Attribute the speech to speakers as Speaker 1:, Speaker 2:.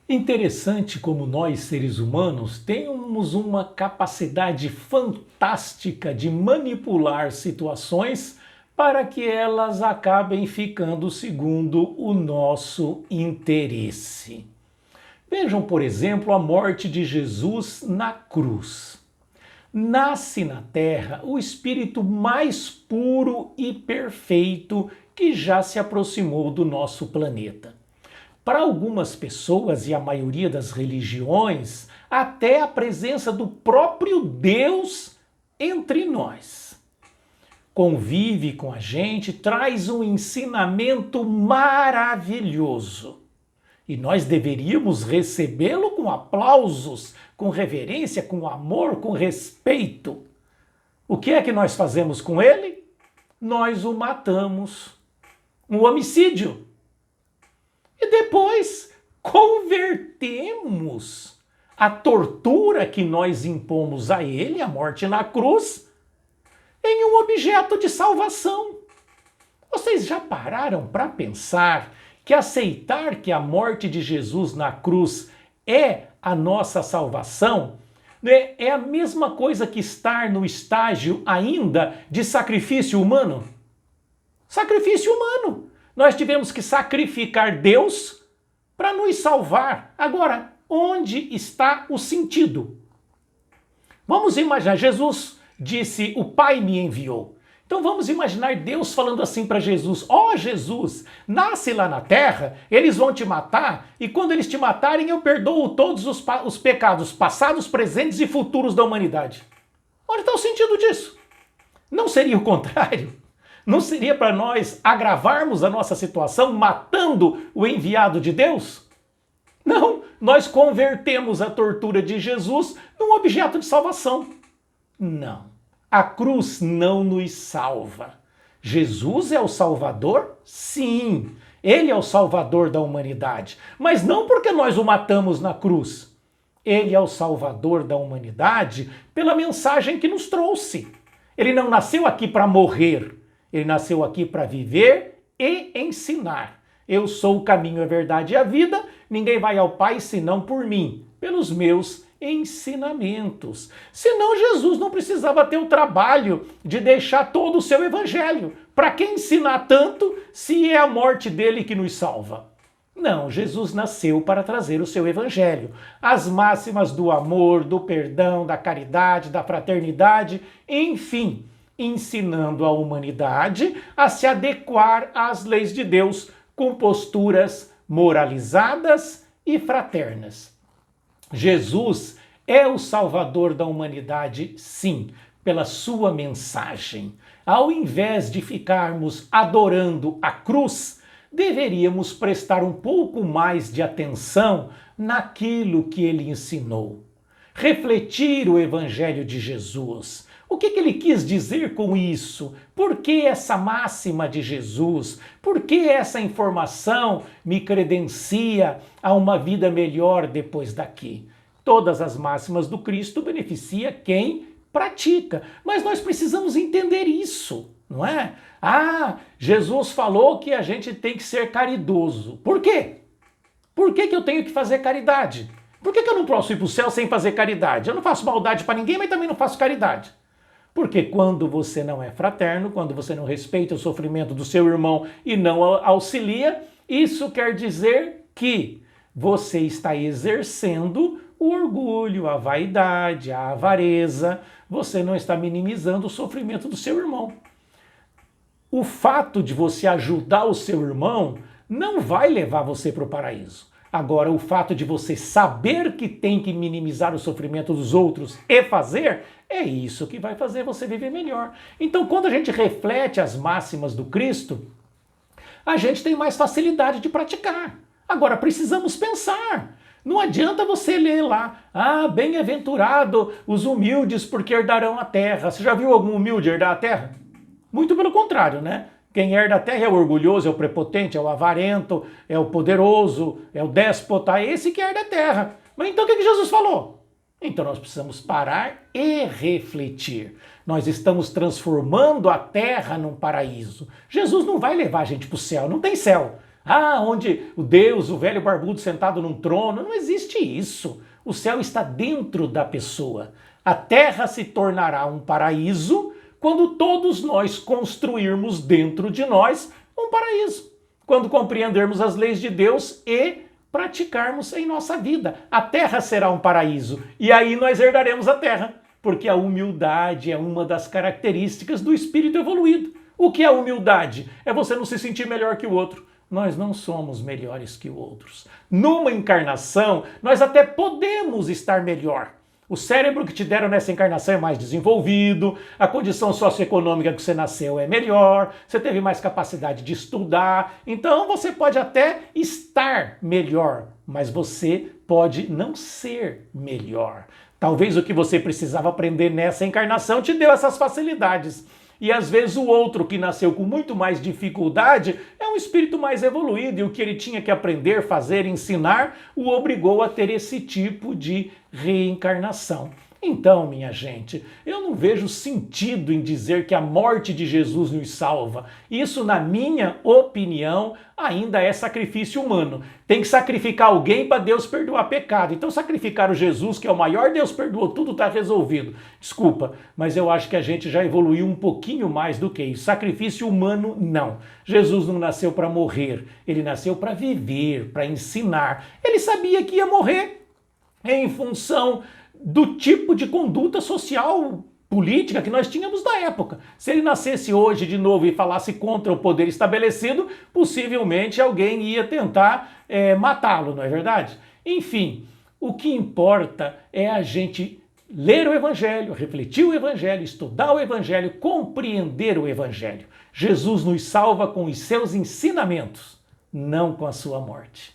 Speaker 1: Interessante como nós, seres humanos, temos uma capacidade fantástica de manipular situações para que elas acabem ficando segundo o nosso interesse. Vejam, por exemplo, a morte de Jesus na cruz. Nasce na terra o espírito mais puro e perfeito que já se aproximou do nosso planeta. Para algumas pessoas e a maioria das religiões, até a presença do próprio Deus entre nós. Convive com a gente, traz um ensinamento maravilhoso. E nós deveríamos recebê-lo com aplausos, com reverência, com amor, com respeito. O que é que nós fazemos com ele? Nós o matamos. Um homicídio. E depois convertemos a tortura que nós impomos a ele, a morte na cruz, em um objeto de salvação. Vocês já pararam para pensar que aceitar que a morte de Jesus na cruz é a nossa salvação, né? É a mesma coisa que estar no estágio ainda de sacrifício humano? Sacrifício humano. Nós tivemos que sacrificar Deus para nos salvar. Agora, onde está o sentido? Vamos imaginar, Jesus disse, o Pai me enviou. Então vamos imaginar Deus falando assim para Jesus, ó Jesus, nasce lá na terra, eles vão te matar, e quando eles te matarem eu perdoo todos os pecados passados, presentes e futuros da humanidade. Onde está o sentido disso? Não seria o contrário? Não seria para nós agravarmos a nossa situação matando o enviado de Deus? Não, nós convertemos a tortura de Jesus num objeto de salvação. Não, a cruz não nos salva. Jesus é o Salvador? Sim, ele é o Salvador da humanidade, mas não porque nós o matamos na cruz. Ele é o Salvador da humanidade pela mensagem que nos trouxe. Ele não nasceu aqui para morrer. Ele nasceu aqui para viver e ensinar. Eu sou o caminho, a verdade e a vida. Ninguém vai ao Pai senão por mim, pelos meus ensinamentos. Senão Jesus não precisava ter o trabalho de deixar todo o seu evangelho. Para que ensinar tanto se é a morte dele que nos salva? Não, Jesus nasceu para trazer o seu evangelho. As máximas do amor, do perdão, da caridade, da fraternidade, enfim, ensinando a humanidade a se adequar às leis de Deus com posturas moralizadas e fraternas. Jesus é o Salvador da humanidade, sim, pela sua mensagem. Ao invés de ficarmos adorando a cruz, deveríamos prestar um pouco mais de atenção naquilo que ele ensinou. Refletir o Evangelho de Jesus. O que ele quis dizer com isso? Por que essa máxima de Jesus? Por que essa informação me credencia a uma vida melhor depois daqui? Todas as máximas do Cristo beneficiam quem pratica, mas nós precisamos entender isso, não é? Ah, Jesus falou que a gente tem que ser caridoso. Por quê? Por que eu tenho que fazer caridade? Por que eu não posso ir para o céu sem fazer caridade? Eu não faço maldade para ninguém, mas também não faço caridade. Porque quando você não é fraterno, quando você não respeita o sofrimento do seu irmão e não auxilia, isso quer dizer que você está exercendo o orgulho, a vaidade, a avareza, você não está minimizando o sofrimento do seu irmão. O fato de você ajudar o seu irmão não vai levar você para o paraíso. Agora, o fato de você saber que tem que minimizar o sofrimento dos outros e fazer, é isso que vai fazer você viver melhor. Então, quando a gente reflete as máximas do Cristo, a gente tem mais facilidade de praticar. Agora, precisamos pensar. Não adianta você ler lá, bem-aventurado os humildes porque herdarão a terra. Você já viu algum humilde herdar a terra? Muito pelo contrário, né? Quem herda a terra é o orgulhoso, é o prepotente, é o avarento, é o poderoso, é o déspota, é esse que herda a terra. Mas então o que Jesus falou? Então nós precisamos parar e refletir. Nós estamos transformando a terra num paraíso. Jesus não vai levar a gente para o céu, não tem céu. Onde o Deus, o velho barbudo sentado num trono, não existe isso. O céu está dentro da pessoa. A terra se tornará um paraíso quando todos nós construirmos dentro de nós um paraíso. Quando compreendermos as leis de Deus e praticarmos em nossa vida. A terra será um paraíso e aí nós herdaremos a terra, porque a humildade é uma das características do espírito evoluído. O que é humildade? É você não se sentir melhor que o outro. Nós não somos melhores que outros. Numa encarnação, nós até podemos estar melhor. O cérebro que te deram nessa encarnação é mais desenvolvido, a condição socioeconômica que você nasceu é melhor, você teve mais capacidade de estudar, então você pode até estar melhor, mas você pode não ser melhor. Talvez o que você precisava aprender nessa encarnação te deu essas facilidades. E às vezes o outro que nasceu com muito mais dificuldade é um espírito mais evoluído e o que ele tinha que aprender, fazer, ensinar, o obrigou a ter esse tipo de reencarnação. Então, minha gente, eu não vejo sentido em dizer que a morte de Jesus nos salva. Isso, na minha opinião, ainda é sacrifício humano. Tem que sacrificar alguém para Deus perdoar pecado. Então sacrificaram Jesus, que é o maior, Deus perdoou, tudo está resolvido. Desculpa, mas eu acho que a gente já evoluiu um pouquinho mais do que isso. Sacrifício humano, não. Jesus não nasceu para morrer, ele nasceu para viver, para ensinar. Ele sabia que ia morrer em função do tipo de conduta social política que nós tínhamos na época. Se ele nascesse hoje de novo e falasse contra o poder estabelecido, possivelmente alguém ia tentar matá-lo, não é verdade? Enfim, o que importa é a gente ler o Evangelho, refletir o Evangelho, estudar o Evangelho, compreender o Evangelho. Jesus nos salva com os seus ensinamentos, não com a sua morte.